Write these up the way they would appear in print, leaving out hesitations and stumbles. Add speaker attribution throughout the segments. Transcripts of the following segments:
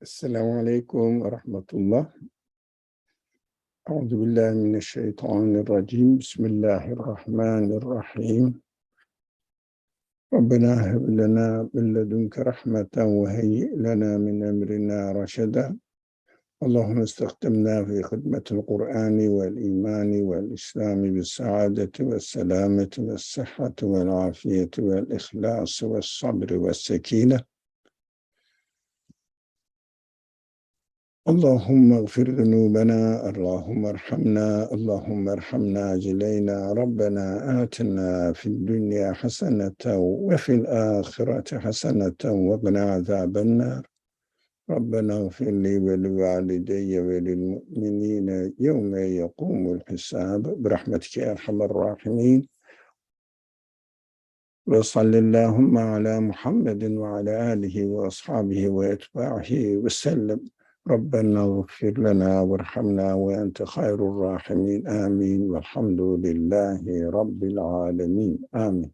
Speaker 1: السلام عليكم ورحمة الله. أعوذ بالله من الشيطان الرجيم. بسم الله الرحمن الرحيم. ربنا هب لنا من لدنك رحمة وهيئ لنا من أمرنا رشدا. اللهم استخدمنا في خدمة القرآن والإيمان والإسلام بالسعادة والسلامة والصحة والعافية والإخلاص والصبر والسكينة. اللهم اغفر ذنوبنا، اللهم ارحمنا، اللهم ارحمنا جلينا. ربنا آتنا في الدنيا حسنة وفي الآخرة حسنة وقنا عذاب النار. ربنا اغفر لي ولوالدي وللمؤمنين يوم يقوم الحساب برحمتك يا أرحم الراحمين. وصل اللهم على محمد وعلى آله وأصحابه وأتباعه وسلم. ربنا اغفر لنا وارحمنا وأنت خير الراحمين. آمين والحمد لله رب العالمين. آمين.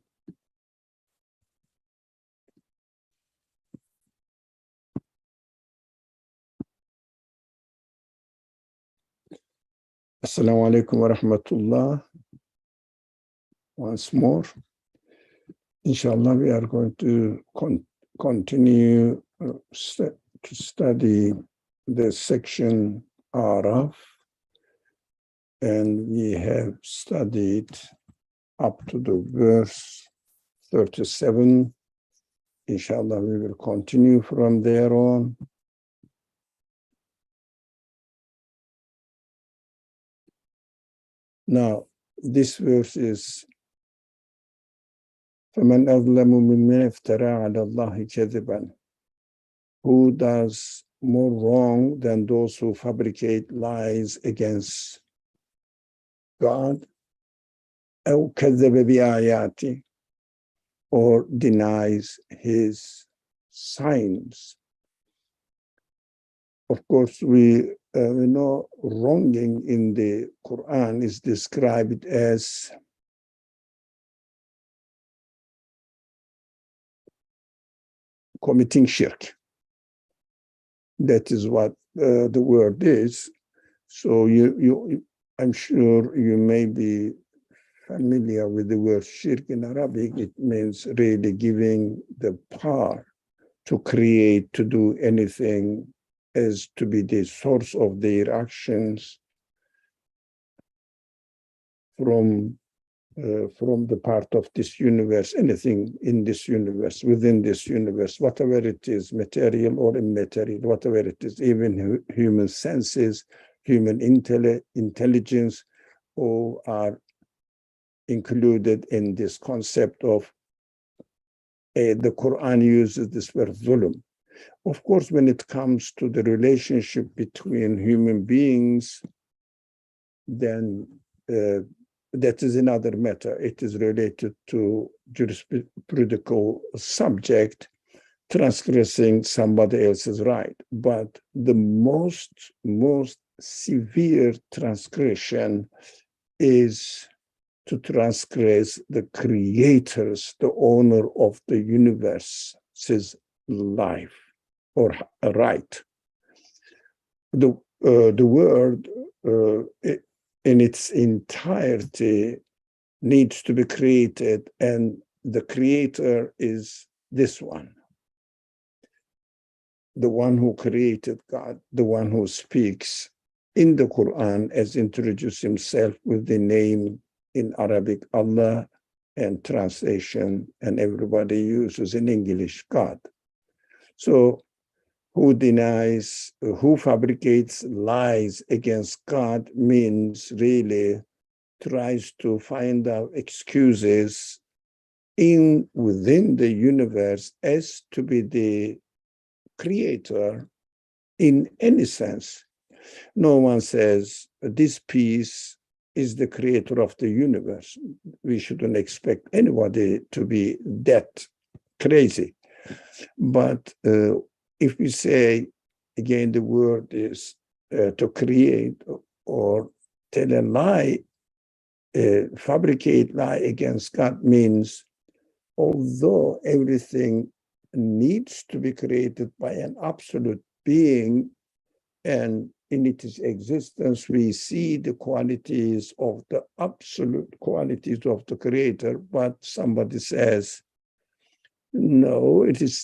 Speaker 1: Assalamu alaikum wa rahmatullah. Once more, inshallah, we are going to continue to study the section Araf, and we have studied up to the verse 37. Inshallah, we will continue from there on. Now, this verse is فَمَنْ أَظْلَمُ مِمَّنِ افْتَرَى عَلَى اللَّهِ كَذِبًا. Who does more wrong than those who fabricate lies against God? أَوْ كَذَّبَ بِآيَاتِهِ, or denies his signs. Of course, we know wronging in the Qur'an is described as committing shirk. That is what the word is. So I'm sure you may be familiar with the word shirk in Arabic. It means really giving the power to create, to do anything as to be the source of their actions from the part of this universe, anything in this universe, within this universe, whatever it is, material or immaterial, whatever it is, even human senses, human intelligence, all are included in this concept of the Quran uses this word zulm. Of course, when it comes to the relationship between human beings, then that is another matter. It is related to jurisprudential subject, transgressing somebody else's right. But the most severe transgression is to transgress the creator's, the owner of the universe's life or right. The word in its entirety needs to be created, and the creator is this one. The one who created God, the one who speaks in the Quran as introduced himself with the name in Arabic, Allah, and translation, and everybody uses in English, God. So who denies, who fabricates lies against God means really tries to find out excuses within the universe as to be the creator in any sense. No one says this piece is the creator of the universe. We shouldn't expect anybody to be that crazy. But if we say, again, the word is to create or tell a lie, fabricate lie against God means, although everything needs to be created by an absolute being, and in its existence, we see the qualities of the absolute qualities of the Creator, but somebody says, no, it is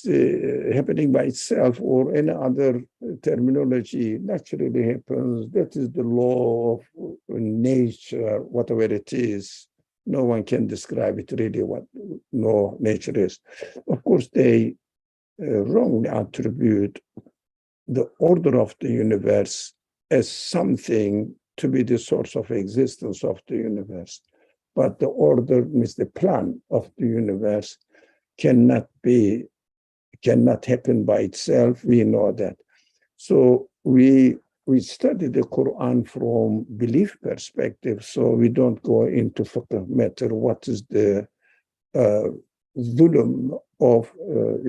Speaker 1: happening by itself, or any other terminology naturally happens. That is the law of nature, whatever it is. No one can describe it really what no nature is. Of course, they wrongly attribute the order of the universe as something to be the source of existence of the universe. But the order means the plan of the universe cannot happen by itself. We know that. So we study the Quran from belief perspective, so we don't go into fiqh matter. What is the zulm of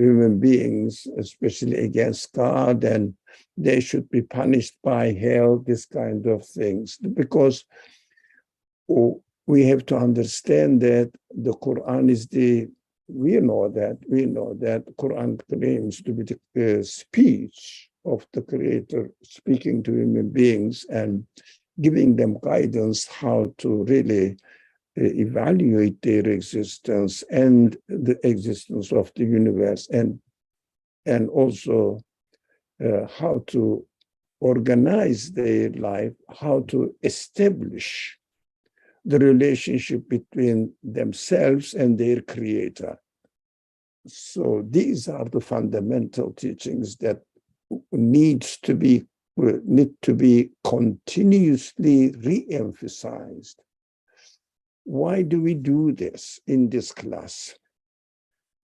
Speaker 1: human beings, especially against God, and they should be punished by hell, this kind of things. Because we have to understand that the Quran is we know that Quran claims to be the speech of the Creator speaking to human beings and giving them guidance how to really evaluate their existence and the existence of the universe, and also how to organize their life, how to establish the relationship between themselves and their Creator. So these are the fundamental teachings that need to be continuously re-emphasized. Why do we do this in this class?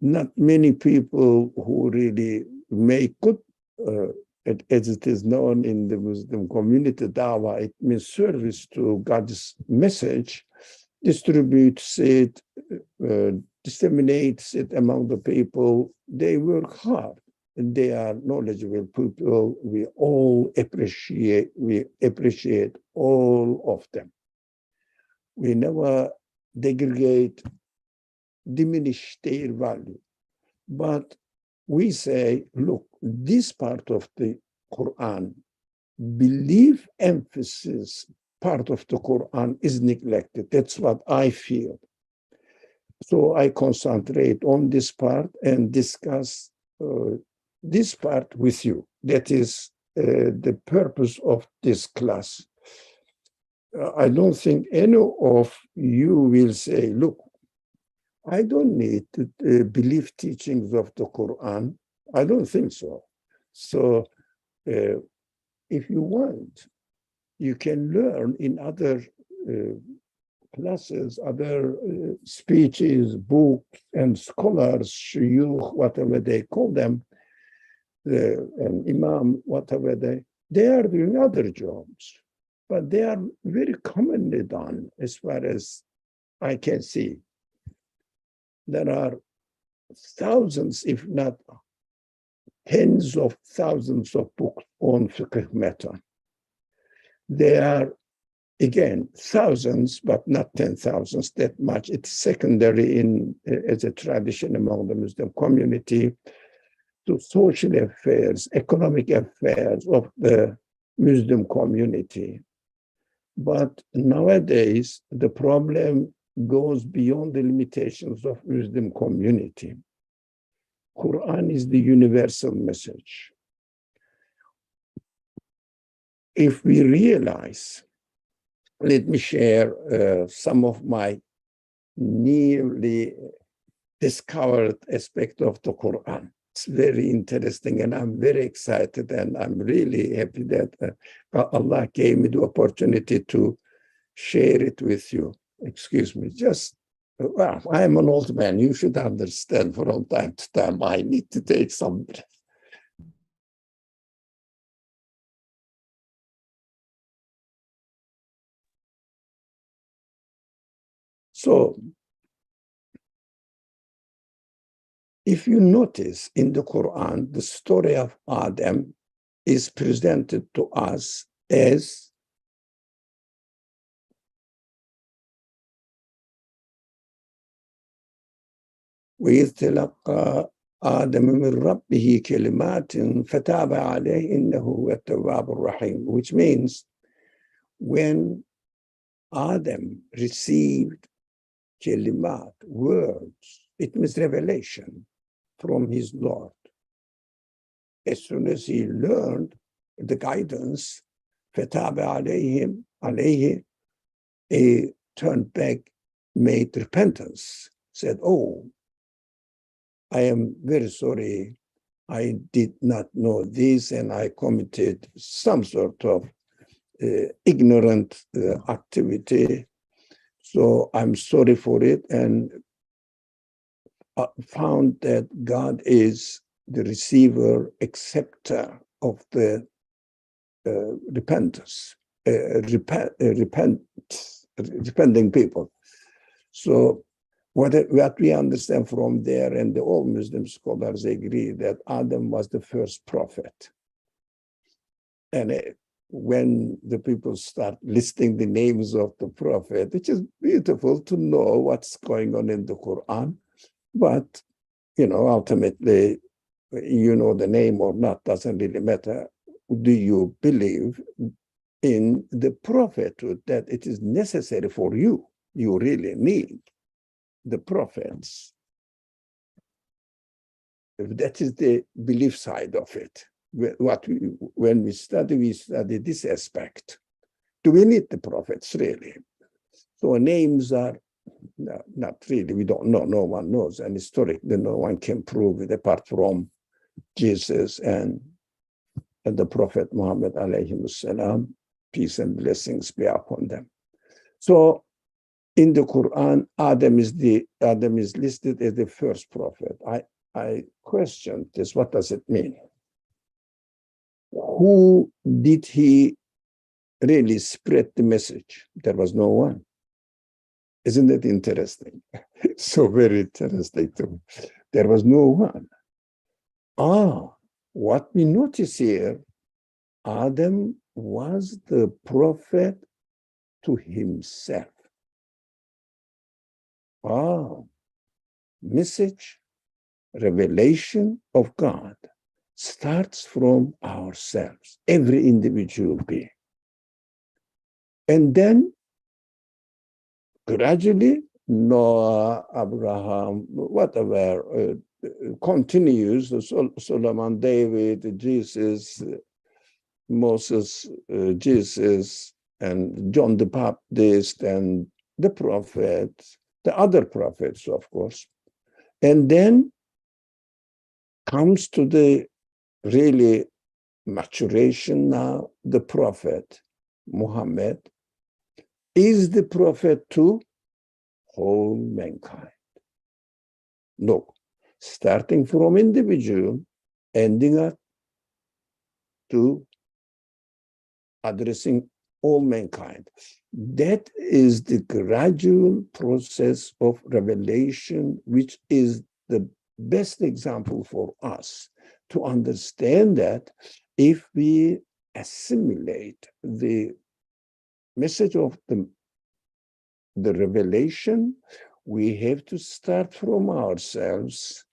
Speaker 1: Not many people who really make good, as it is known in the Muslim community, dawah, it means service to God's message, distributes it, disseminates it among the people. They work hard, and they are knowledgeable people. We appreciate all of them. We never diminish their value. But we say, look, this part of the Quran, belief emphasis part of the Quran is neglected. That's what I feel. So I concentrate on this part and discuss this part with you. That is the purpose of this class. I don't think any of you will say, look, I don't need to believe teachings of the Quran. I don't think so. So if you want, you can learn in other classes, other speeches, books, and scholars, shuyukh, whatever they call them, and imam, whatever they are doing other jobs. But they are very commonly done as far as I can see. There are thousands, if not tens of thousands of books on fiqh matter. There are, again, thousands, but not 10,000s, that much. It's secondary as a tradition among the Muslim community to social affairs, economic affairs of the Muslim community. But nowadays, the problem goes beyond the limitations of Muslim community. Quran is the universal message. If we realize, let me share some of my newly discovered aspect of the Quran. It's very interesting, and I'm very excited, and I'm really happy that Allah gave me the opportunity to share it with you. Excuse me, well, I'm an old man. You should understand from time to time I need to take some breath. So, if you notice in the Quran, the story of Adam is presented to us as وَإِذْ تَلَقَّى آدم من ربه كلمات فتاب عليه إنه هو التواب الرحيم, which means when Adam received kelimat, words, it means revelation from his Lord. As soon as he learned the guidance, فتاب عليه, he turned back, made repentance, said, oh, I am very sorry. I did not know this, and I committed some sort of ignorant activity. So I'm sorry for it, and found that God is the receiver, acceptor of the repentance, repenting people. So what we understand from there, and all Muslim scholars agree, that Adam was the first prophet. And when the people start listing the names of the prophet, it is beautiful to know what's going on in the Quran. But, ultimately, the name or not doesn't really matter. Do you believe in the prophethood, that it is necessary for you? You really need the prophets. That is the belief side of it. When we study this aspect. Do we need the prophets, really? So names are not really, we don't know, no one knows, and historically no one can prove it apart from Jesus and the Prophet Muhammad alayhi salam, peace and blessings be upon them. So in the Quran, Adam is listed as the first prophet. I questioned this. What does it mean? Who did he really spread the message? There was no one. Isn't it interesting? So very interesting to me. There was no one. What we notice here, Adam was the prophet to himself. Message, revelation of God starts from ourselves, every individual being. And then gradually, Noah, Abraham, whatever, continues, Solomon, David, Jesus, Moses, Jesus, and John the Baptist, and the prophets, the other prophets, of course. And then comes to the really maturation now, the prophet, Muhammad, is the prophet to whole mankind. Look, starting from individual, ending up to addressing all mankind. That is the gradual process of revelation, which is the best example for us to understand that if we assimilate the message of the revelation, we have to start from ourselves.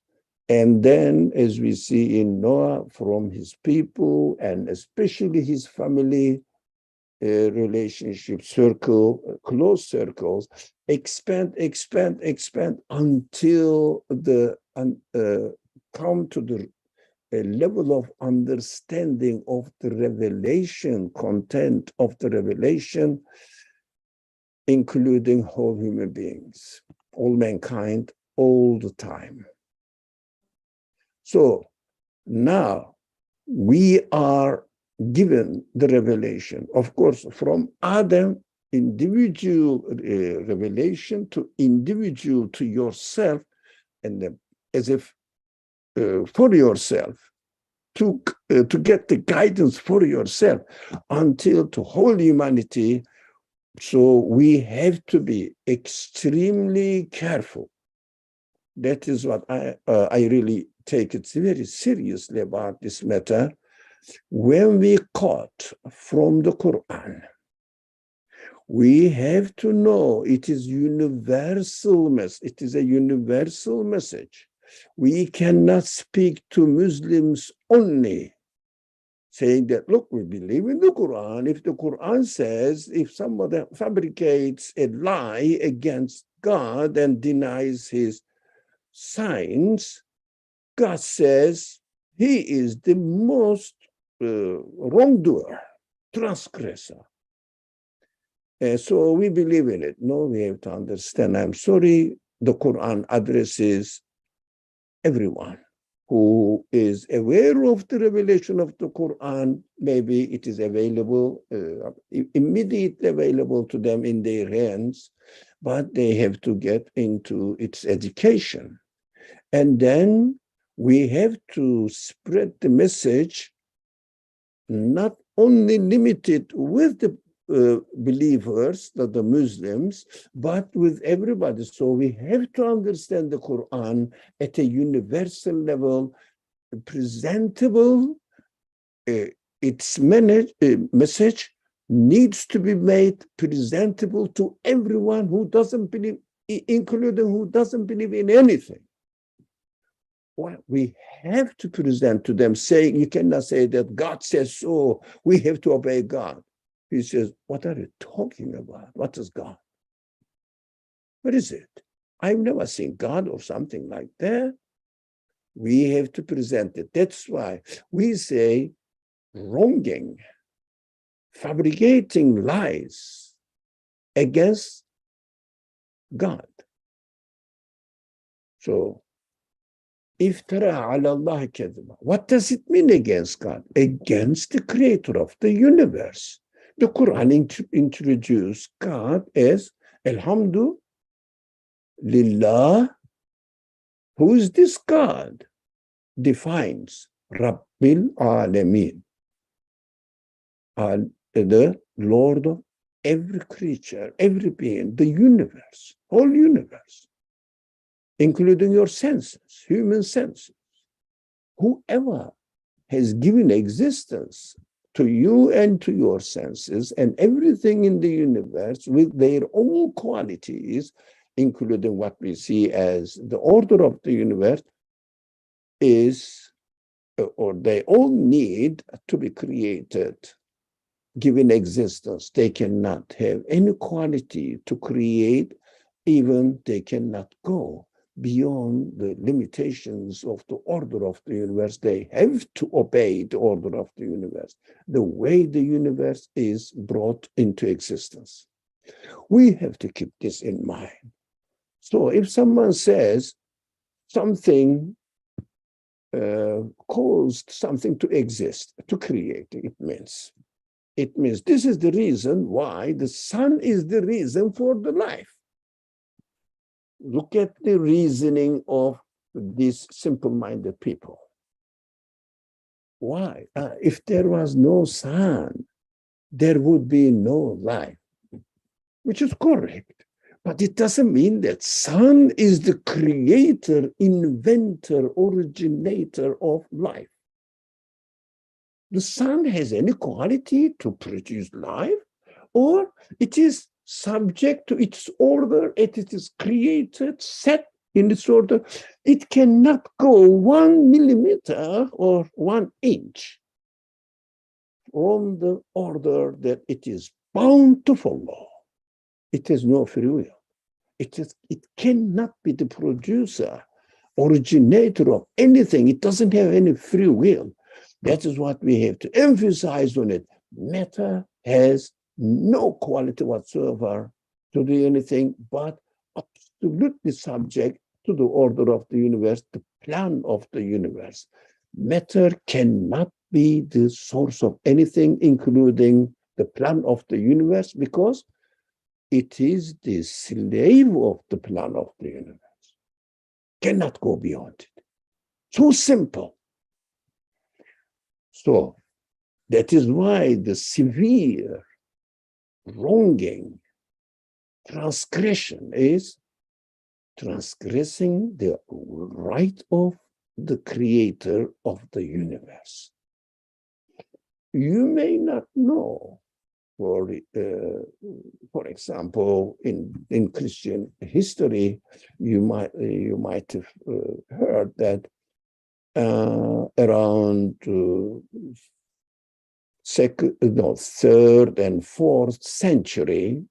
Speaker 1: And then, as we see in Noah, from his people, and especially his family relationship circle, close circles, expand until come to the level of understanding of the revelation, content of the revelation, including whole human beings, all mankind, all the time. So now we are given the revelation, of course, from Adam, individual revelation to individual to yourself, and as if for yourself, to get the guidance for yourself until to whole humanity. So we have to be extremely careful. That is what I really take it very seriously about this matter. When we quote from the Quran, we have to know it is universal message. It is a universal message. We cannot speak to Muslims only, saying that, look, we believe in the Quran. If the Quran says, if somebody fabricates a lie against God and denies his signs, God says he is the most wrongdoer, transgressor. So we believe in it. No, we have to understand. I'm sorry, the Quran addresses everyone who is aware of the revelation of the Quran. Maybe it is available, immediately available to them in their hands, but they have to get into its education. And then we have to spread the message, not only limited with the believers, the Muslims, but with everybody. So we have to understand the Quran at a universal level, presentable. Its message needs to be made presentable to everyone who doesn't believe, including who doesn't believe in anything. Well, we have to present to them, saying, you cannot say that God says so, we have to obey God. He says, what are you talking about? What is God? What is it? I've never seen God or something like that. We have to present it. That's why we say wronging, fabricating lies against God. So, iftara ala Allah kadhiba. What does it mean against God? Against the creator of the universe. The Quran introduced God as Alhamdulillah. Who is this God? Defines Rabbil Alameen, the Lord of every creature, every being, the universe, whole universe, including your senses, human senses. Whoever has given existence to you and to your senses and everything in the universe with their own qualities, including what we see as the order of the universe, is, or they all need to be created, given existence. They cannot have any quality to create, even they cannot go beyond the limitations of the order of the universe. They have to obey the order of the universe, the way the universe is brought into existence. We have to keep this in mind. So if someone says something caused something to exist, to create, it means this is the reason why the sun is the reason for the life. Look at the reasoning of these simple-minded people. Why? If there was no sun, there would be no life, which is correct. But it doesn't mean that sun is the creator, inventor, originator of life. The sun has any quality to produce life, or it is subject to its order, it is created, set in its order. It cannot go 1 millimeter or 1 inch from the order that it is bound to follow. It has no free will. It cannot be the producer, originator of anything. It doesn't have any free will. That is what we have to emphasize on it. Matter has no quality whatsoever to do anything, but absolutely subject to the order of the universe, the plan of the universe. Matter cannot be the source of anything, including the plan of the universe, because it is the slave of the plan of the universe. Cannot go beyond it. So simple. So that is why the severe wronging, transgression is transgressing the right of the creator of the universe. You may not know for example, in Christian history, you might have heard that around third and fourth century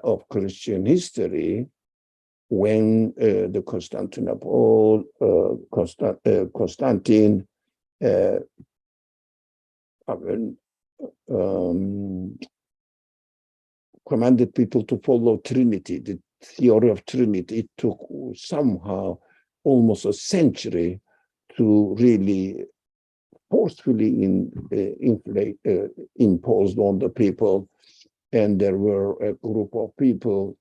Speaker 1: of Christian history, when the Constantine commanded people to follow Trinity, the theory of Trinity. It took somehow almost a century to really forcefully imposed on the people. And there were a group of people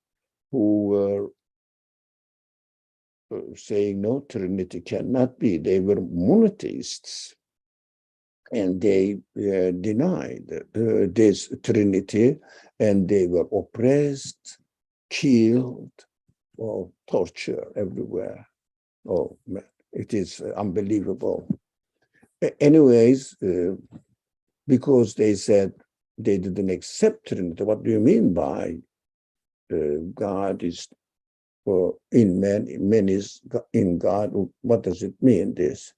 Speaker 1: who were saying, no, Trinity cannot be. They were monotheists. And they denied this Trinity, and they were oppressed, killed, or tortured everywhere. Oh, man, it is unbelievable. Anyways, because they said they didn't accept Trinity. What do you mean by God is in man, man is in God? What does it mean, this?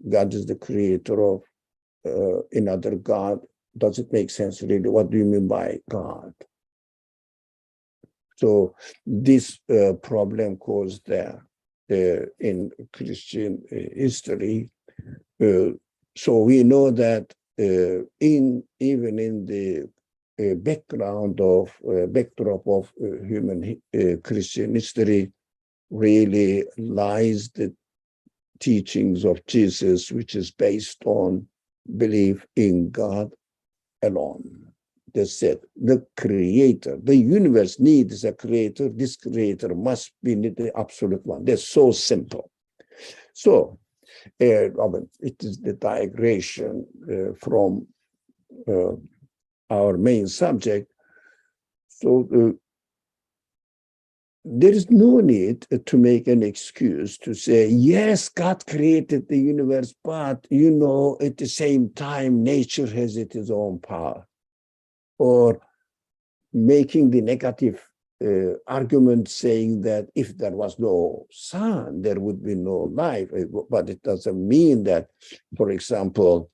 Speaker 1: God is the creator of another God. Does it make sense really? What do you mean by God? So this problem caused there in Christian history. So we know that even in the backdrop of human Christian history really lies the teachings of Jesus, which is based on belief in God alone. They said the creator, the universe needs a creator. This creator must be the absolute one. They're so simple. So it is the digression from our main subject. So there is no need to make an excuse to say, yes, God created the universe, but, you know, at the same time, nature has its own power. Or making the negative argument saying that if there was no sun, there would be no life. But it doesn't mean that, for example,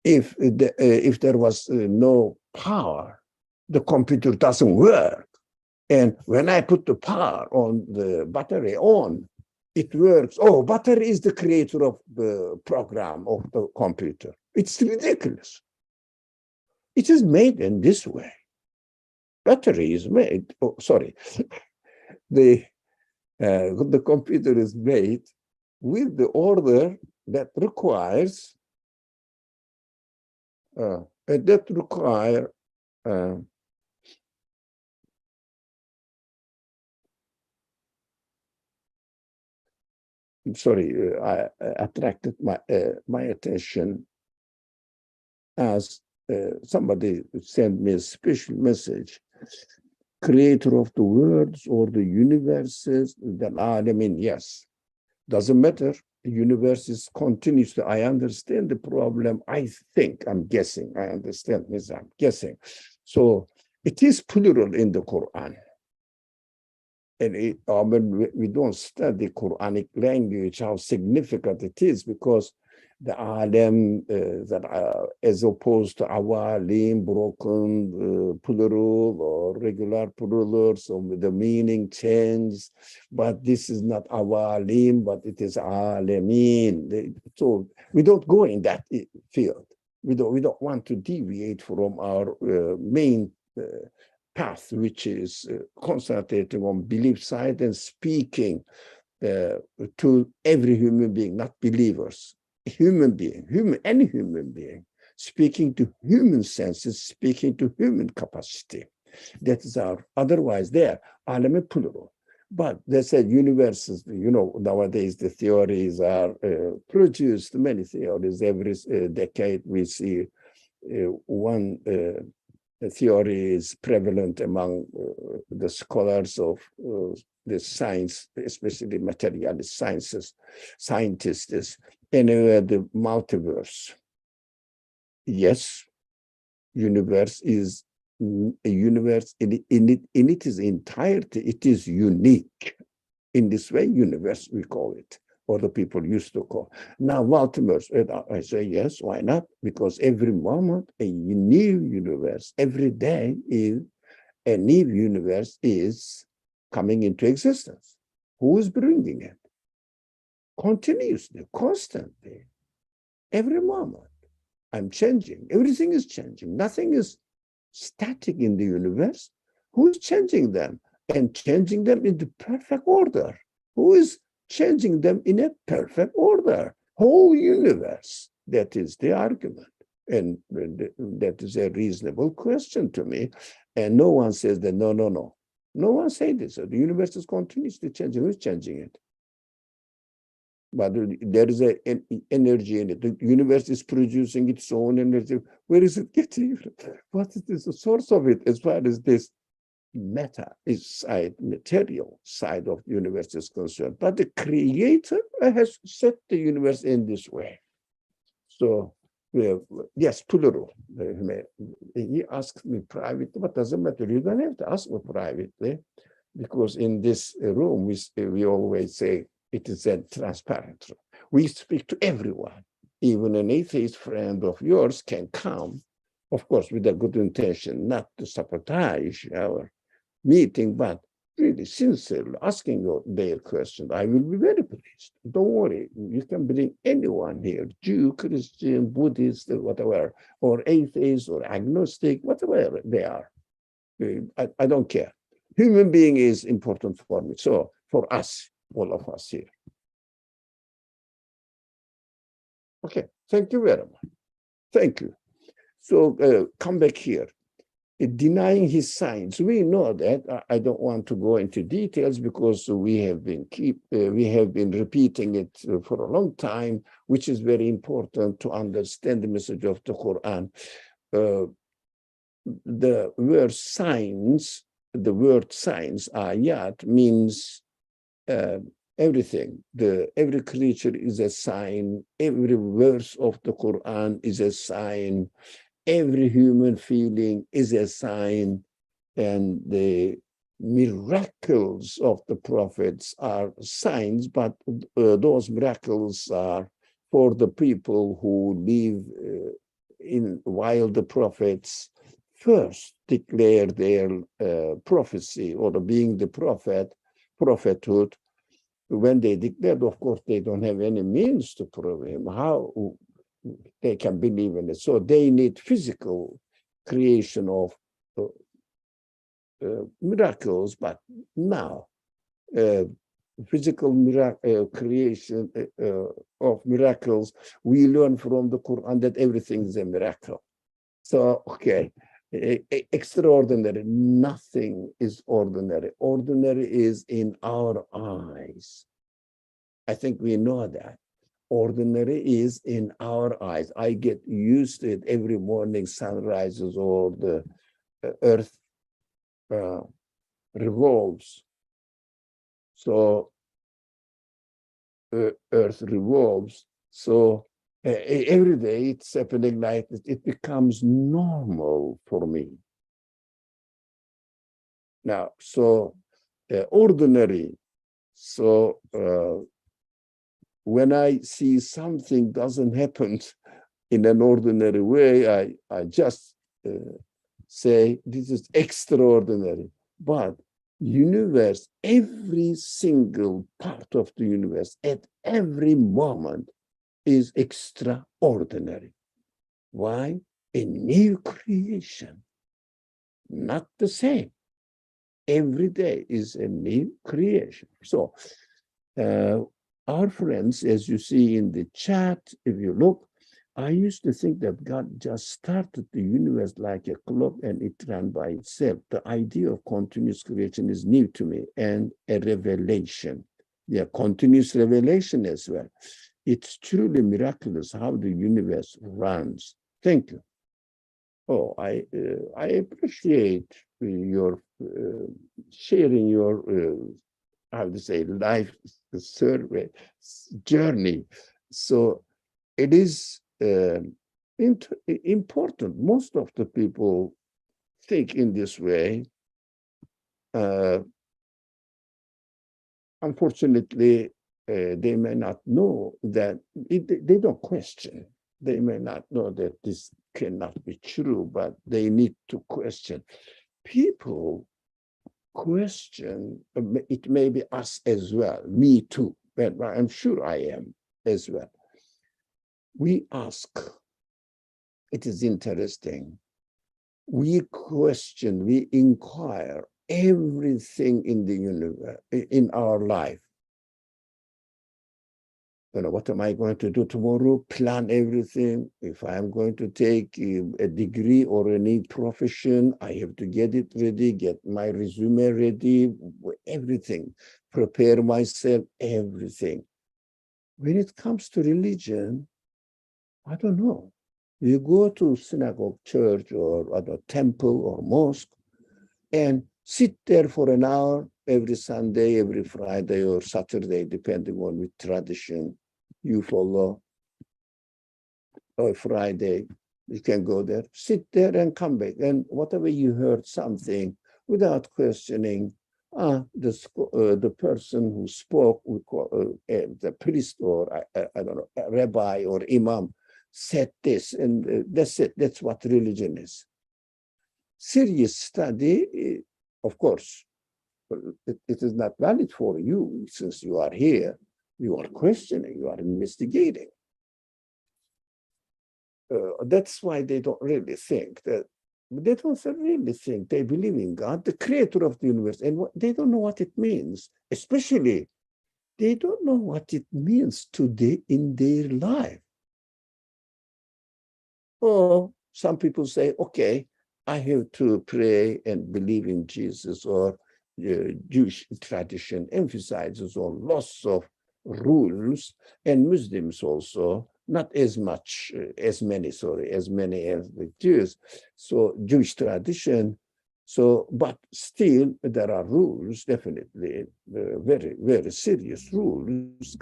Speaker 1: if there was no power, the computer doesn't work. And when I put the power on the battery on, it works. Oh, battery is the creator of the program of the computer. It's ridiculous. It is made in this way. Battery is made, oh, sorry. The computer is made with the order that requires, I attracted my attention as somebody sent me a special message. Creator of the worlds or the universes, I mean, yes, doesn't matter. The universe is continuously. I understand the problem. I think, I'm guessing. I understand this. I'm guessing. So it is plural in the Quran. And when we don't study Quranic language, how significant it is, because the alam, as opposed to awalim, broken plural or regular plural, so the meaning changed. But this is not awalim, but it is alamin. So we don't go in that field. We don't want to deviate from our main path, which is concentrating on belief side and speaking to every human being, not believers. Any human being, speaking to human senses, speaking to human capacity. That is our, otherwise there, alam plural. But they said universes, you know, nowadays the theories are produced, many theories, every decade we see one theory is prevalent among the scholars of the science, especially materialist sciences, scientists, anyway, the multiverse. yes, universe is a universe in its entirety. It is unique. In this way, universe, we call it, or the people used to call. Now, multiverse, I say yes, why not? Because every moment, a new universe, every day is a new universe is coming into existence. Who is bringing it? Continuously, constantly, every moment. I'm changing. Everything is changing. Nothing is static in the universe. Who's changing them? And changing them into perfect order. Who is changing them in a perfect order? Whole universe. That is the argument. And that is a reasonable question to me. And no one says that, no, no, no. No one says this. The universe is continuously changing. Who's changing it? But there is an energy in it. The universe is producing its own energy. Where is it getting? What is the source of it as far as this material side of the universe is concerned? But the creator has set the universe in this way. So, yes, plural. He asked me privately, but doesn't matter. You don't have to ask me privately, because in this room, we always say, it is a transparent room. We speak to everyone. Even an atheist friend of yours can come, of course, with a good intention, not to sabotage our meeting, but really sincerely asking their question. I will be very pleased. Don't worry. You can bring anyone here, Jew, Christian, Buddhist, whatever, or atheist, or agnostic, whatever they are. I don't care. Human being is important for me. So for us, all of us here. Okay, thank you very much. Thank you. So come back here. Denying his signs, we know that. I don't want to go into details because we have been repeating it for a long time, which is very important to understand the message of the Quran. The word signs, ayat, means everything. Every creature is a sign. Every verse of the Quran is a sign. Every human feeling is a sign. And the miracles of the prophets are signs, but those miracles are for the people who live while the prophets first declare their prophecy or being the prophethood. When they declared, of course, they don't have any means to prove him. How they can believe in it? So they need physical creation of miracles, but now physical creation of miracles, we learn from the Quran that everything is a miracle. So, okay, extraordinary, nothing is ordinary. Ordinary is in our eyes. I think we know that. Ordinary is in our eyes. I get used to it every morning, sun rises or the earth revolves. So earth revolves. So every day it's happening like this. It becomes normal for me. Now, so ordinary. So when I see something doesn't happen in an ordinary way, I just say this is extraordinary. But universe, every single part of the universe at every moment is extraordinary. Why? A new creation, not the same. Every day is a new creation. So our friends, as you see in the chat, if you look, I used to think that God just started the universe like a clock and it ran by itself. The idea of continuous creation is new to me and a revelation. Yeah, continuous revelation as well. It's truly miraculous how the universe runs. Thank you. Oh, I appreciate your sharing your, how to say, life survey journey. So it is important. Most of the people think in this way. Unfortunately, they may not know that they don't question. They may not know that this cannot be true, but they need to question. People question, it may be us as well, me too, but I'm sure I am as well. We ask, it is interesting, we question, we inquire everything in the universe, in our life. What am I going to do tomorrow? Plan everything. If I'm going to take a degree or any profession, I have to get it ready, get my resume ready, everything, prepare myself, everything. When it comes to religion, I don't know. You go to synagogue, church, or other temple or mosque, and sit there for an hour every Sunday, every Friday or Saturday, depending on which tradition you follow, or Friday, you can go there, sit there and come back. And whatever you heard something without questioning, the person who spoke, we call, the priest or I don't know, a rabbi or imam said this, and that's it. That's what religion is. Serious study, of course, it is not valid for you since you are here. You are questioning, you are investigating. That's why they don't really think that, they don't really think, they believe in God, the creator of the universe, and they don't know what it means. Especially, they don't know what it means today in their life. Or some people say, okay, I have to pray and believe in Jesus, or Jewish tradition emphasizes on lots of rules, and Muslims also, not as many as the Jews. So Jewish tradition, but still there are rules, definitely, very, very serious rules,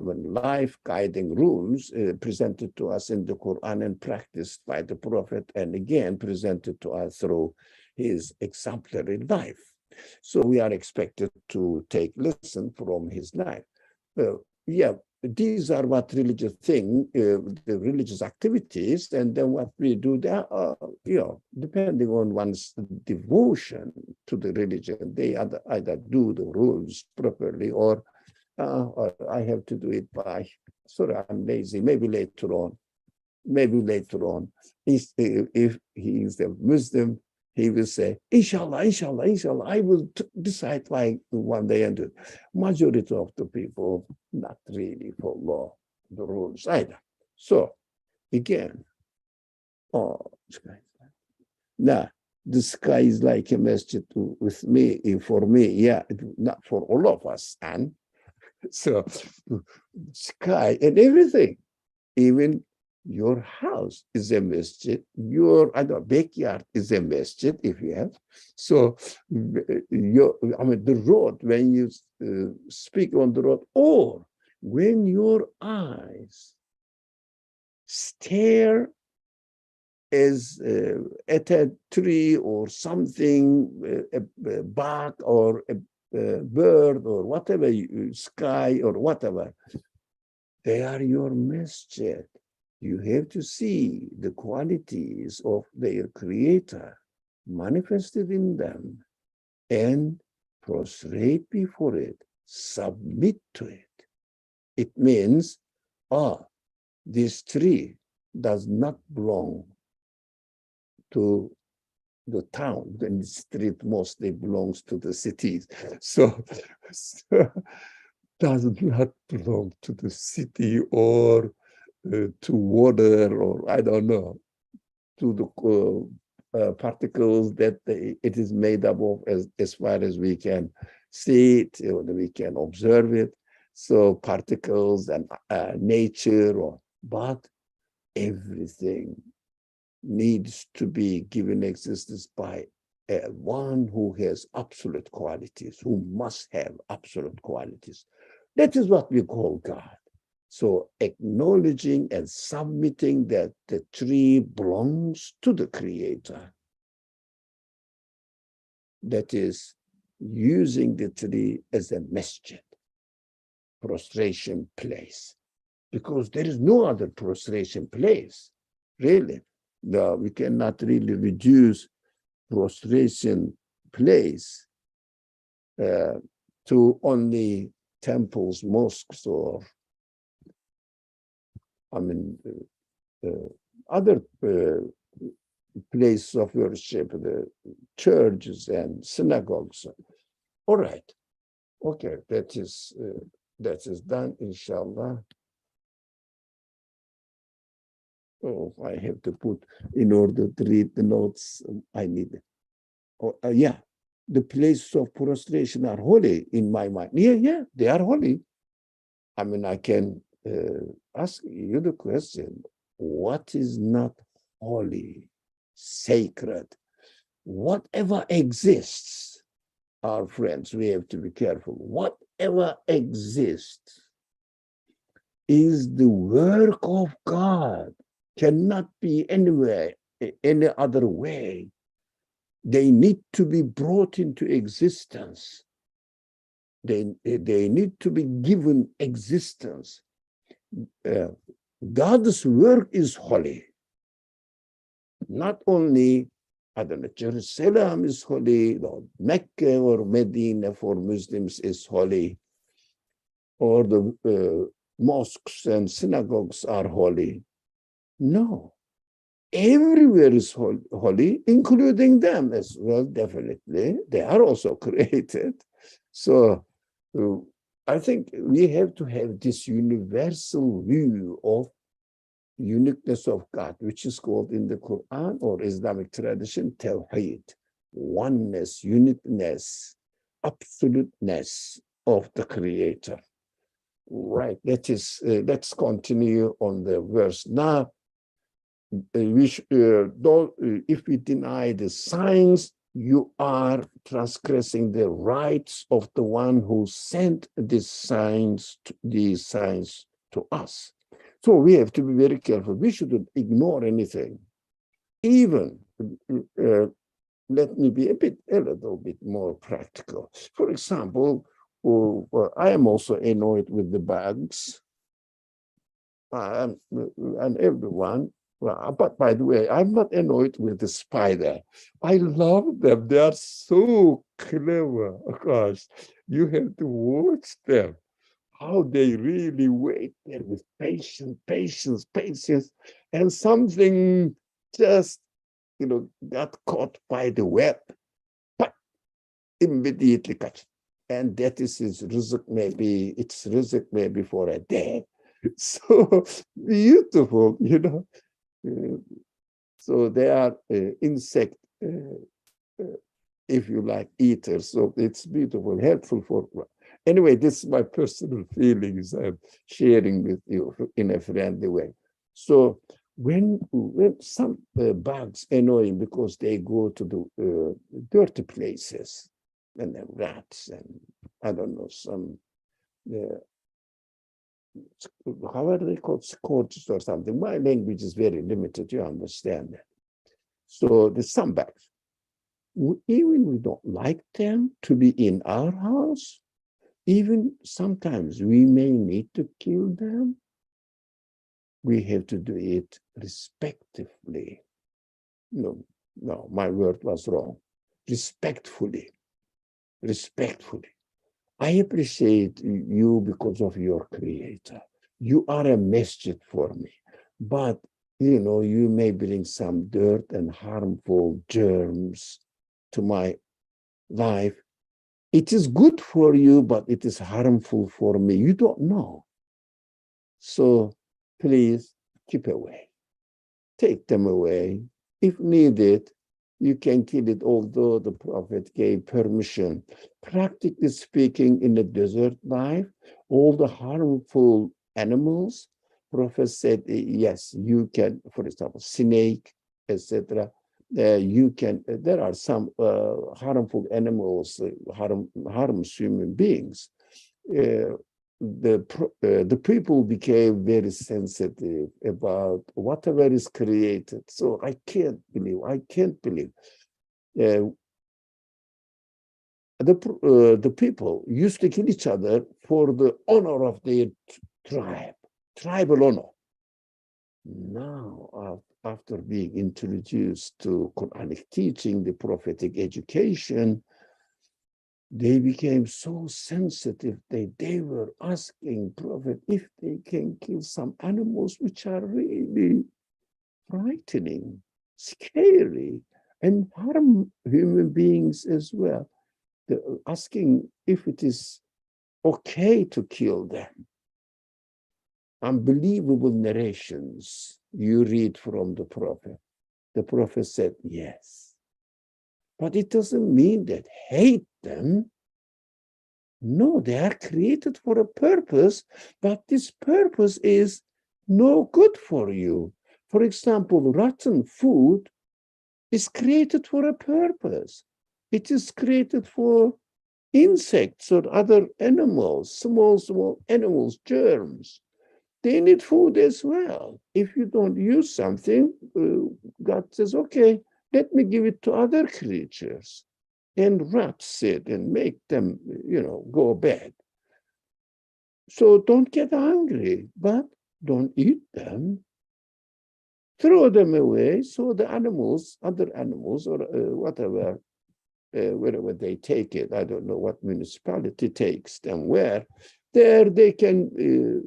Speaker 1: life guiding rules presented to us in the Qur'an and practiced by the Prophet, and again presented to us through his exemplary life. So we are expected to take lesson from his life. Yeah, these are what religious thing, the religious activities, and then what we do there, depending on one's devotion to the religion, they either do the rules properly, or I have to do it by, sorry, I'm lazy, maybe later on. If he is a Muslim, he will say, inshallah, inshallah, inshallah, I will decide like one day and do it. Majority of the people not really follow the rules either. So again, now the sky is like a masjid with me, for me, yeah, not for all of us. And so sky and everything, even your house is a masjid, your backyard is a masjid if you have. So the road, when you speak on the road, or when your eyes stare as at a tree or something, a bark or a bird or whatever, sky or whatever, they are your masjid. You have to see the qualities of their creator manifested in them and prostrate before it, submit to it. It means, this tree does not belong to the town, and the street mostly belongs to the cities. So does not belong to the city or to water, or I don't know, to the particles that it is made up of, as far as we can see it, we can observe it. So particles and nature, but everything needs to be given existence by one who has absolute qualities, who must have absolute qualities. That is what we call God. So acknowledging and submitting that the tree belongs to the Creator. That is, using the tree as a masjid, prostration place, because there is no other prostration place, really. No, we cannot really reduce prostration place to only temples, mosques, or other places of worship, the churches and synagogues. All right, okay, that is done, inshallah. Oh, I have to put, in order to read the notes, I need it. Oh, yeah, the places of prostration are holy in my mind. Yeah, they are holy. I can ask you the question, what is not holy, sacred? Whatever exists, our friends, we have to be careful. Whatever exists is the work of God, cannot be anywhere, any other way. They need to be brought into existence. They need to be given existence. God's work is holy. Not only, I don't know, Jerusalem is holy, or Mecca or Medina for Muslims is holy, or the mosques and synagogues are holy. No, everywhere is holy, including them as well, definitely. They are also created. So I think we have to have this universal view of uniqueness of God, which is called in the Qur'an or Islamic tradition, Tawheed, oneness, uniqueness, absoluteness of the Creator. Right, let's continue on the verse. Now, if we deny the signs, you are transgressing the rights of the one who sent these signs to us. So we have to be very careful. We shouldn't ignore anything. Even, let me be a little bit more practical. For example, I am also annoyed with the bugs, and everyone. Well, but by the way, I'm not annoyed with the spider. I love them. They are so clever. Of course, you have to watch them, how they really wait there with patience, and something just, got caught by the web, but immediately catch. And that is his rizq, it's rizq maybe for a day. So beautiful, so they are insect, if you like, eaters. So it's beautiful, helpful for. Anyway, this is my personal feelings I'm sharing with you in a friendly way. So when some bugs annoying because they go to the dirty places, and the rats and I don't know, some how are they called, scourges or something. My language is very limited, you understand that. So the some bugs, even we don't like them to be in our house, even sometimes we may need to kill them. We have to do it respectively. No, my word was wrong. Respectfully. I appreciate you because of your Creator. You are a masjid for me. But, you may bring some dirt and harmful germs to my life. It is good for you, but it is harmful for me. You don't know. So please keep away. Take them away. If needed, you can kill it, although the Prophet gave permission. Practically speaking, in the desert life, all the harmful animals, Prophet said, yes, you can, for example, snake, etc. You can, there are some harmful animals, harms human beings. the people became very sensitive about whatever is created. So I can't believe. The people used to kill each other for the honor of their tribe, tribal honor. Now, after being introduced to Quranic teaching, the prophetic education, they became so sensitive that they were asking Prophet if they can kill some animals which are really frightening, scary, and harm human beings as well. They're asking if it is okay to kill them. Unbelievable narrations you read from the Prophet. The Prophet said, yes. But it doesn't mean that hate them. No, they are created for a purpose, but this purpose is no good for you. For example, rotten food is created for a purpose. It is created for insects or other animals, small animals, germs. They need food as well. If you don't use something, God says, okay, let me give it to other creatures and rats it and make them, go bad. So don't get angry, but don't eat them. Throw them away so the animals, other animals or whatever, wherever they take it, I don't know what municipality takes them where, there they can,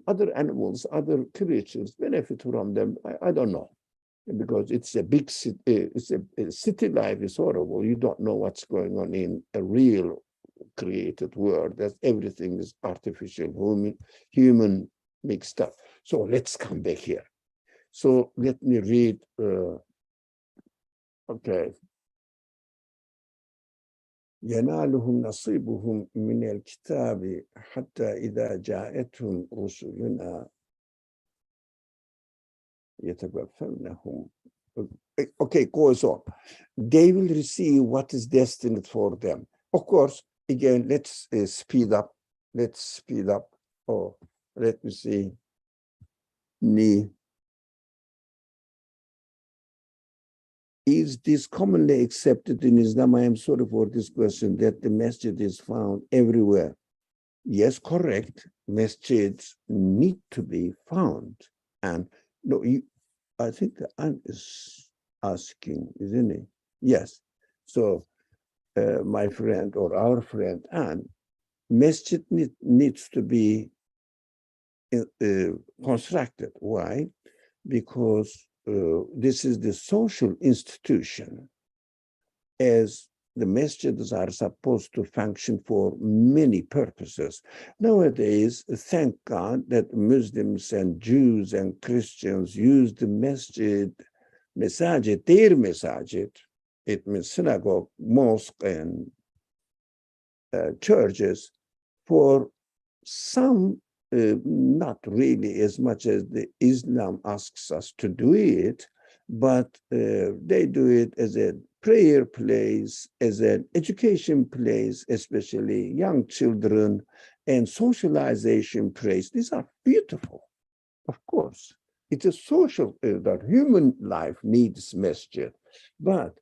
Speaker 1: other animals, other creatures benefit from them. I don't know, because it's a big city, a city life is horrible. You don't know what's going on in a real created world. That everything is artificial, human mixed up. So let's come back here. So let me read, okay. ينالهم نصيبهم من الكتاب حتى إذا جاءتهم رسلنا يتوفونهم. Okay, goes on. They will receive what is destined for them. Of course, again, let's speed up. Oh, let me see. Is this commonly accepted in Islam? I am sorry for this question, that the masjid is found everywhere. Yes, correct. Masjids need to be found. And no, I think the aunt is asking, isn't it? Yes. So my friend or our friend Anne, masjid needs to be constructed. Why? Because this is the social institution, as the masjids are supposed to function for many purposes. Nowadays, thank God that Muslims and Jews and Christians use the masjid, their masajid, it means synagogue, mosque, and churches, for some, not really as much as the Islam asks us to do it, but they do it as a prayer place, as an education place, especially young children, and socialization place. These are beautiful, of course. It's a social, that human life needs masjid, but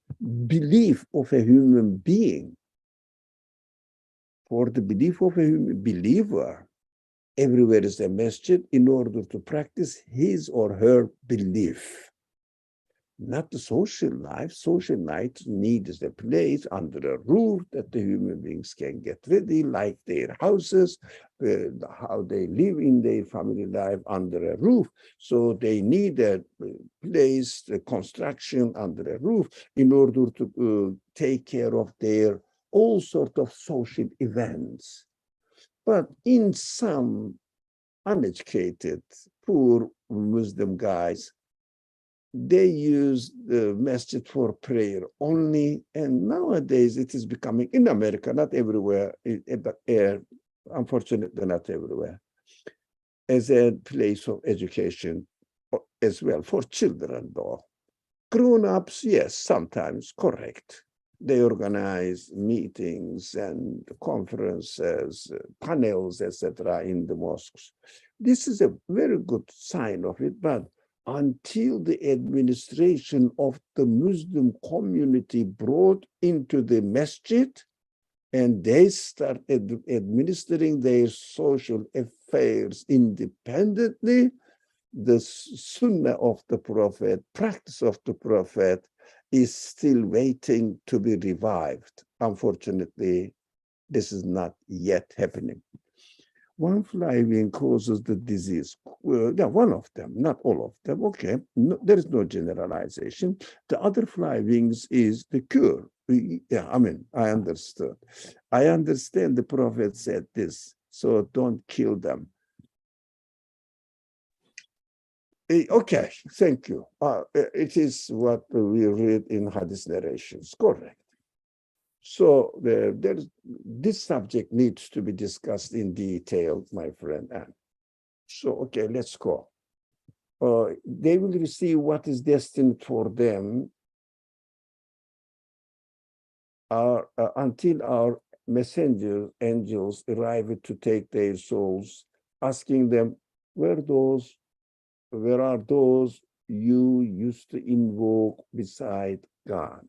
Speaker 1: belief of a human being, for the belief of a human believer, everywhere is a masjid in order to practice his or her belief. Not the social life. Social life needs a place under a roof that the human beings can get ready, like their houses, how they live in their family life under a roof. So they need a place, a construction under a roof in order to take care of their all sorts of social events. But in some uneducated, poor Muslim guys, they use the masjid for prayer only. And nowadays it is becoming, in America, not everywhere, unfortunately not everywhere, as a place of education as well, for children though. Grown-ups, yes, sometimes, correct. They organize meetings and conferences, panels, etc., in the mosques. This is a very good sign of it, but until the administration of the Muslim community brought into the masjid and they start administering their social affairs independently, the sunnah of the Prophet, practice of the Prophet, is still waiting to be revived. Unfortunately, this is not yet happening. One fly wing causes the disease. Yeah, one of them, not all of them. Okay, no, there is no generalization. The other fly wings is the cure. Yeah, I mean, I understood. I understand the Prophet said this, so don't kill them. Okay, thank you. It is what we read in Hadith narrations, correct. So this subject needs to be discussed in detail, my friend Anne. So, okay, let's go. They will receive what is destined for them until our messenger angels arrive to take their souls, asking them, where are those you used to invoke beside God?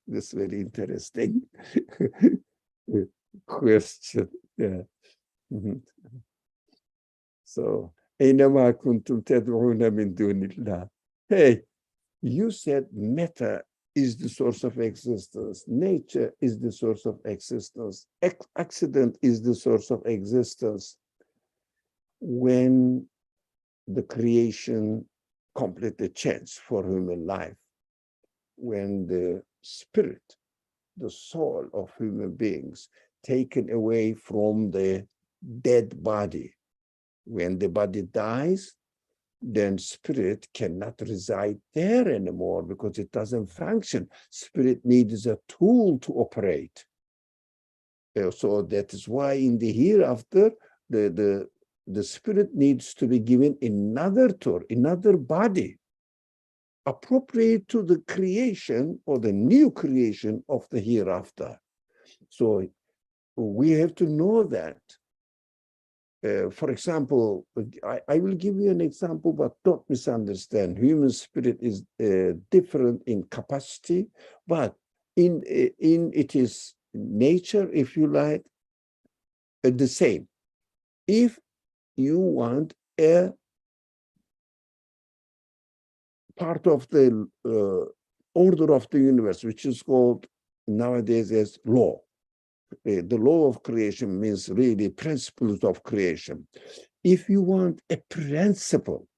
Speaker 1: This is very interesting question. Yeah. So, أينما كنتم تدعون من دون الله. Hey, you said matter is the source of existence. Nature is the source of existence. Accident is the source of existence. When the creation completely changed for human life, when the spirit, the soul of human beings, taken away from the dead body, when the body dies, then spirit cannot reside there anymore because it doesn't function. Spirit needs a tool to operate. So that is why in the hereafter, the spirit needs to be given another tool, another body, appropriate to the creation or the new creation of the hereafter. So we have to know that. For example, I will give you an example, but don't misunderstand. Human spirit is different in capacity, but in it is nature, if you like, the same. If you want a part of the order of the universe, which is called nowadays as law. The law of creation means really principles of creation. If you want a principle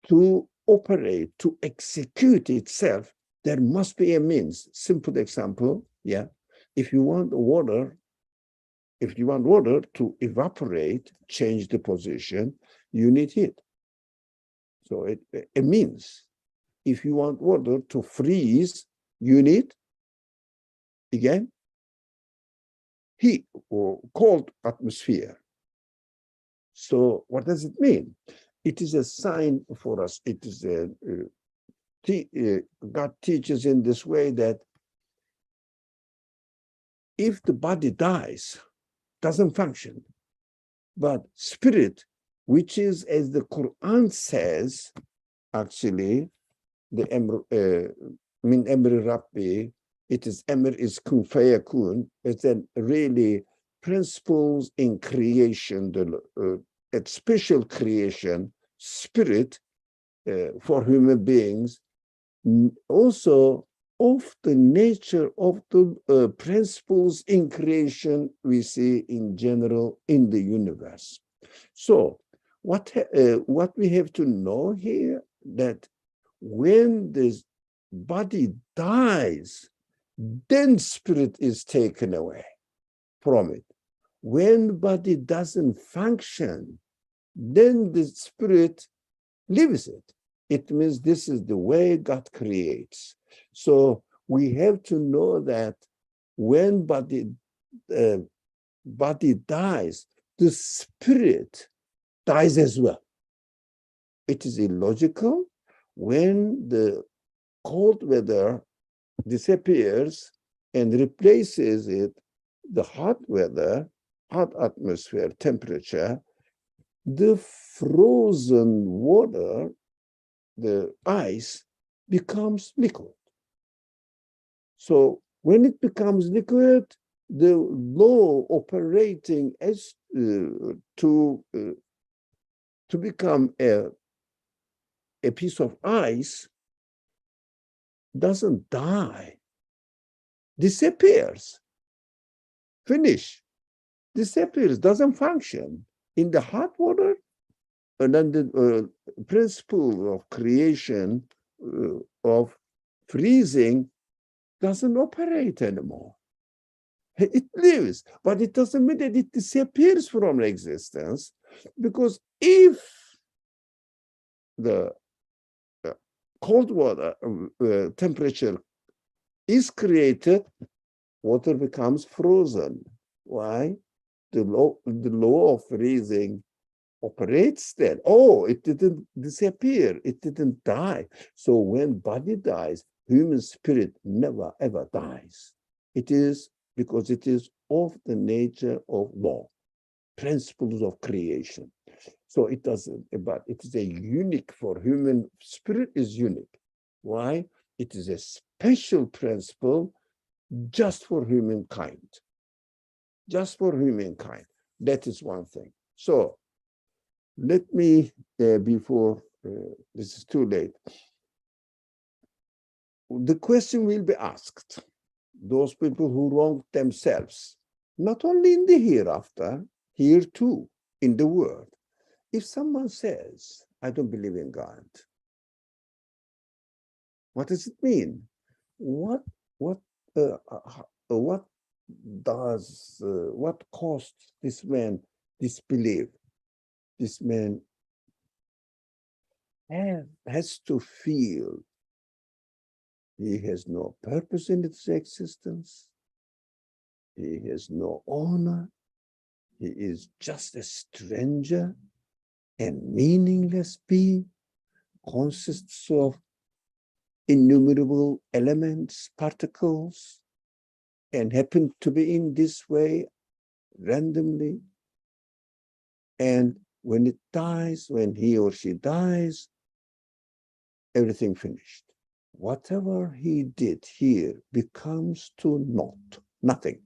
Speaker 1: to operate, to execute itself, there must be a means. Simple example, yeah. If you want water to evaporate, change the position, you need heat. So it means if you want water to freeze, you need, again, heat or cold atmosphere. So what does it mean? It is a sign for us. It is God teaches in this way that if the body dies, doesn't function, but spirit, which is, as the Qur'an says, actually, the min emri Rabbi, it is emr is kun fayakun. It's then really principles in creation, a special creation, spirit for human beings, also of the nature of the principles in creation we see in general in the universe. So what we have to know here, that when this body dies, then spirit is taken away from it. When body doesn't function, then the spirit leaves it. It means this is the way God creates. So we have to know that when body dies, the spirit dies as well. It is illogical when the cold weather disappears and replaces it, the hot weather, hot atmosphere, temperature, the frozen water, the ice, becomes liquid. So when it becomes liquid, the law operating as to become a piece of ice doesn't die, disappears, finish, disappears, doesn't function. In the hot water, and then the principle of creation of freezing doesn't operate anymore. It lives, but it doesn't mean that it disappears from existence, because if the cold water temperature is created, water becomes frozen. Why? The law of freezing operates then. Oh, it didn't disappear. It didn't die. So when body dies, human spirit never, ever dies. It is because it is of the nature of law, principles of creation. So it doesn't, but it is a unique for human spirit is unique. Why? It is a special principle just for humankind. Just for humankind. That is one thing. So let me, before this is too late, the question will be asked. Those people who wronged themselves, not only in the hereafter, here too, in the world. If someone says, I don't believe in God, what does it mean? What caused this man disbelief? This man has to feel he has no purpose in its existence. He has no honor. He is just a stranger and meaningless being, consists of innumerable elements, particles, and happen to be in this way randomly. And when it dies, when he or she dies, everything finished. Whatever he did here becomes to naught, nothing.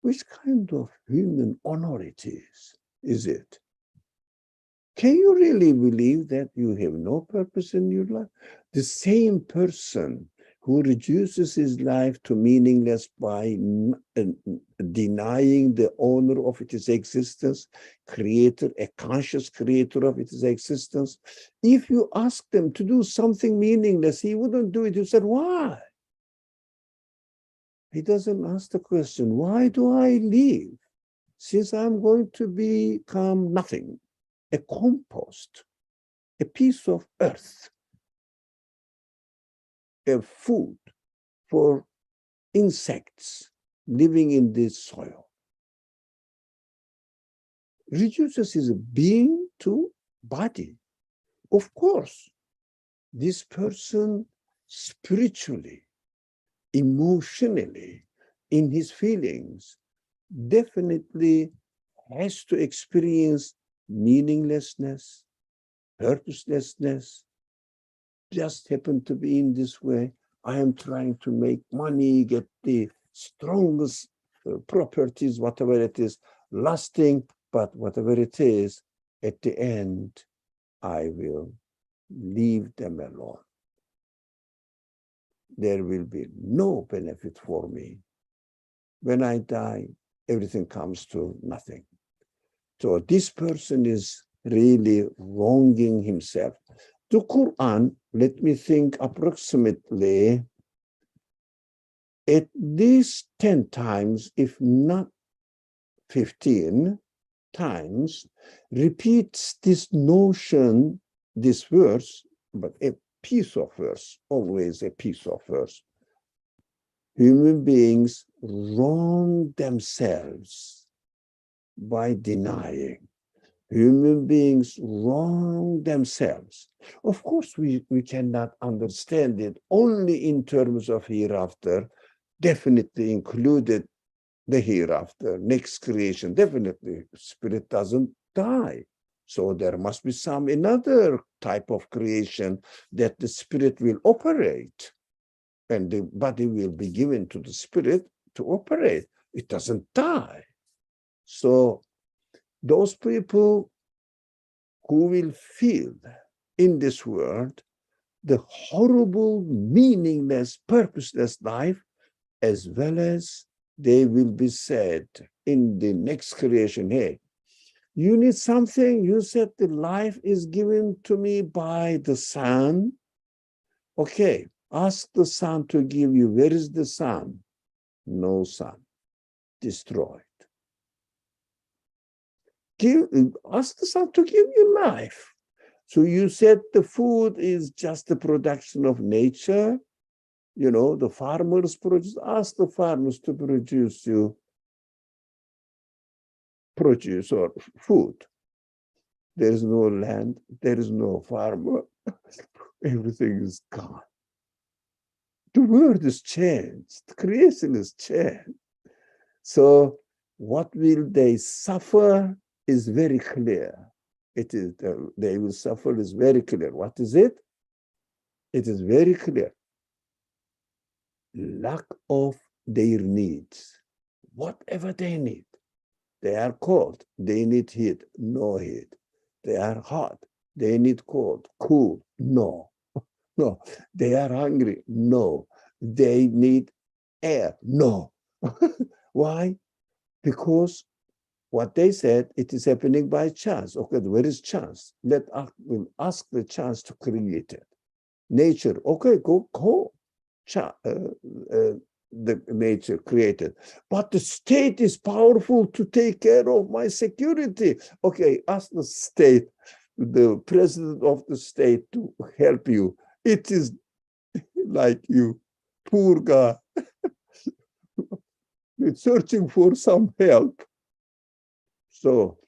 Speaker 1: Which kind of human honor it is it? Can you really believe that you have no purpose in your life? The same person who reduces his life to meaningless by denying the owner of its existence, creator, a conscious creator of its existence. If you ask them to do something meaningless, he wouldn't do it. He said, why? He doesn't ask the question, why do I live? Since I'm going to become nothing, a compost, a piece of earth, a food for insects living in this soil. Reduces his being to body. Of course, this person spiritually, emotionally, in his feelings, definitely has to experience meaninglessness, purposelessness. Just happen to be in this way. I am trying to make money, get the strongest properties, whatever it is, lasting, but whatever it is, at the end, I will leave them alone. There will be no benefit for me. When I die, everything comes to nothing. So this person is really wronging himself. The Qur'an, let me think approximately at least 10 times, if not 15 times, repeats this notion, this verse, but a piece of verse, always a piece of verse. Human beings wrong themselves by denying. Human beings wrong themselves. Of course, we cannot understand it only in terms of hereafter, definitely included the hereafter, next creation, definitely. Spirit doesn't die. So there must be some another type of creation that the spirit will operate, and the body will be given to the spirit to operate. It doesn't die. So those people who will feel in this world the horrible, meaningless, purposeless life, as well as they will be said in the next creation, hey, you need something? You said the life is given to me by the sun. Okay, ask the sun to give you. Where is the sun? No sun. Destroyed. Ask the sun to give you life. So you said the food is just the production of nature. You know, the farmers produce. Ask the farmers to produce you produce or food. There is no land. There is no farmer. Everything is gone. The world is changed. The creation is changed. So what will they suffer is very clear. It is they will suffer is very clear. What is it? It is very clear. Lack of their needs. Whatever they need. They are cold. They need heat. No heat. They are hot. They need cold. Cool. No. No. They are hungry. No. They need air. No. Why? Because what they said, it is happening by chance. Okay, where is chance? Let us we'll ask the chance to create it. Nature, okay, go. The nature created. But the state is powerful to take care of my security. Okay, ask the state, the president of the state to help you. It is like you, poor guy, searching for some help. So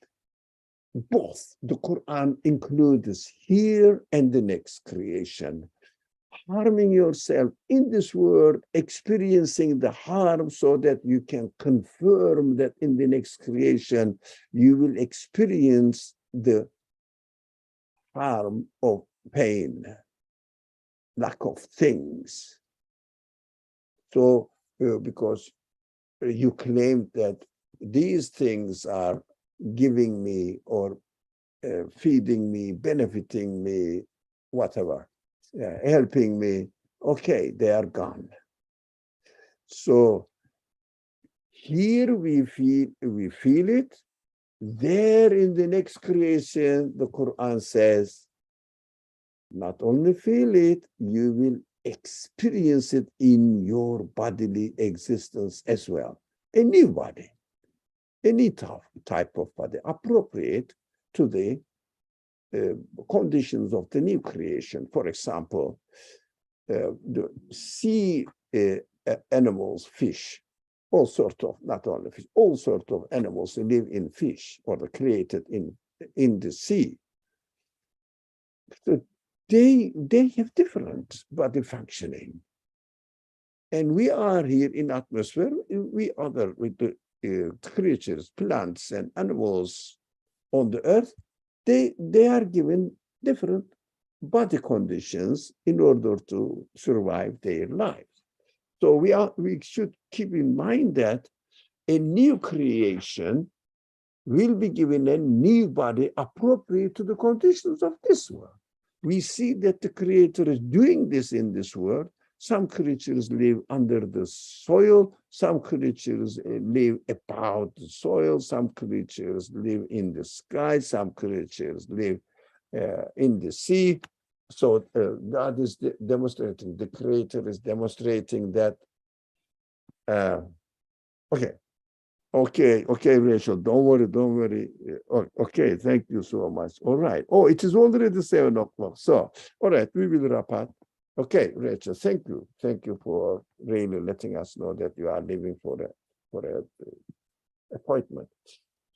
Speaker 1: both the Quran includes here and the next creation. Harming yourself in this world, experiencing the harm so that you can confirm that in the next creation, you will experience the harm of pain, lack of things. So, because you claim that these things are giving me or feeding me, benefiting me, whatever, helping me, okay, they are gone. So here we feel it. There in the next creation, the Quran says, not only feel it, you will experience it in your bodily existence as well. A new body, any type of body, appropriate to the conditions of the new creation. For example, the sea animals, fish, all sorts of, not only fish, all sorts of animals live in fish or are created in the sea. So they have different body functioning. And we are here in atmosphere, we other with the creatures, plants and animals on the earth, they are given different body conditions in order to survive their lives. So we should keep in mind that a new creation will be given a new body appropriate to the conditions of this world. We see that the Creator is doing this in this world. Some creatures live under the soil, some creatures live above the soil, some creatures live in the sky, some creatures live in the sea. So God is demonstrating, the Creator is demonstrating that, okay, Rachel, don't worry. Okay, thank you so much. All right. Oh, it is already 7 o'clock. So, all right, we will wrap up. Okay, Rachel, thank you. Thank you for really letting us know that you are leaving for a appointment.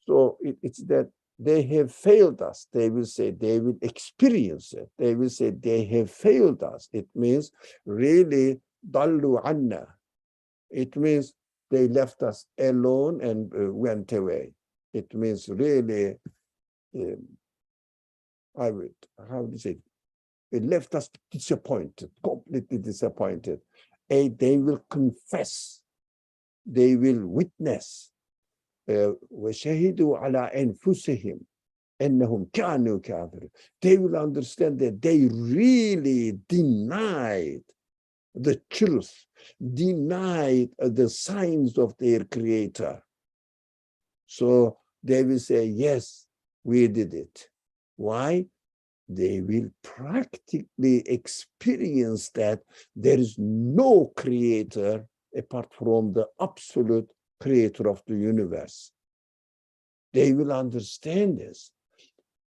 Speaker 1: So it's that they have failed us. They will say they will experience it. They will say they have failed us. It means really dallu anna. It means they left us alone and went away. It means really, how do you say, it left us disappointed, completely disappointed. And they will confess, they will witness. وَشَهِدُوا عَلَىٰ أَنفُسِهِمْ أَنَّهُمْ كَانُوا كَافِرِينَ. They will understand that they really denied the truth, denied the signs of their creator. So they will say, yes, we did it. Why? They will practically experience that there is no creator apart from the absolute creator of the universe. They will understand this.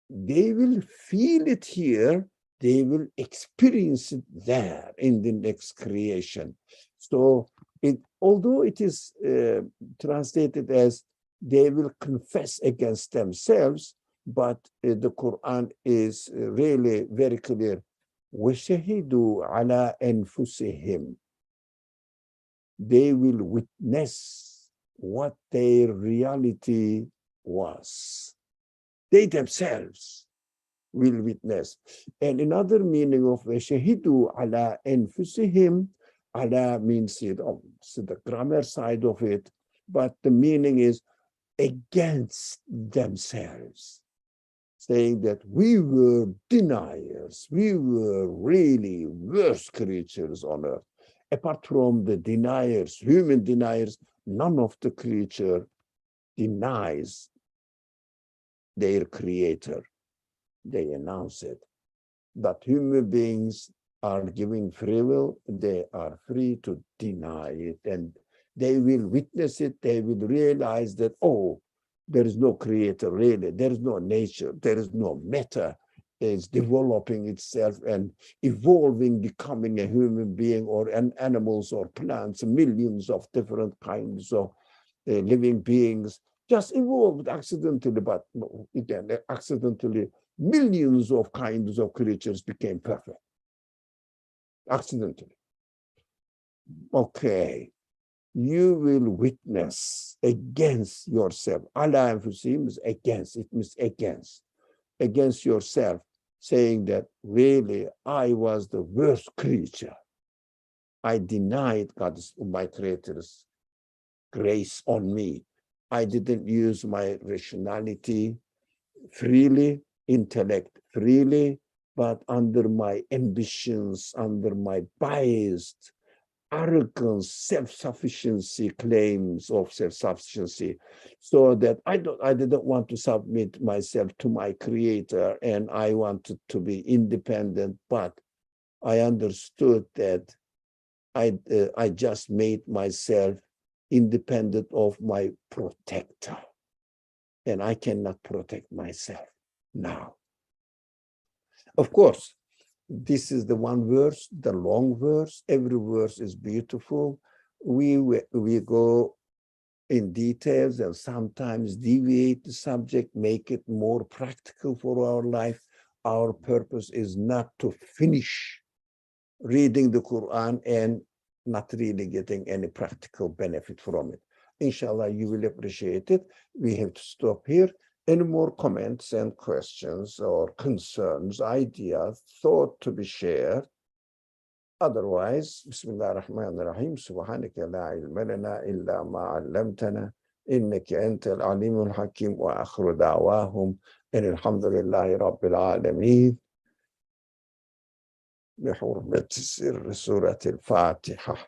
Speaker 1: They will feel it here. They will experience it there in the next creation. So although it is translated as they will confess against themselves, but the Quran is really very clear. وَشَهِدُوا عَلَىٰ أَنفُسِهِمْ. They will witness what their reality was. They themselves will witness. And another meaning of shahidu ala anfusihim, ala means the grammar side of it, but the meaning is against themselves, saying that we were deniers, we were really worst creatures on earth. Apart from the deniers, human deniers, none of the creature denies their creator. They announce it. But human beings are given free will. They are free to deny it. And they will witness it. They will realize that, oh, there is no creator really. There is no nature. There is no matter. It's developing itself and evolving, becoming a human being or animals or plants, millions of different kinds of living beings just evolved accidentally, but again, accidentally, millions of kinds of creatures became perfect. Accidentally. Okay. You will witness against yourself. Allah means against. It means against yourself, saying that really I was the worst creature. I denied God's, my creator's grace on me. I didn't use my rationality freely, intellect freely, but under my ambitions, under my biased, arrogance, self-sufficiency, claims of self-sufficiency, so that I didn't want to submit myself to my creator, and I wanted to be independent, but I understood that I just made myself independent of my protector, and I cannot protect myself now. Of course, this is the one verse, the long verse. Every verse is beautiful. We go in details and sometimes deviate the subject, make it more practical for our life. Our purpose is not to finish reading the Quran and not really getting any practical benefit from it. Inshallah, you will appreciate it. We have to stop here. Any more comments and questions or concerns, ideas, thought to be shared? Otherwise, Bismillah ar-Rahman ar-Rahim, Subhanaka la ilma lana illa ma 'allamtana, innaka antal alimul hakim, wa akhiru da'wahum alhamdulillahi rabbil alameen. بحرمة سر سورة الفاتحة.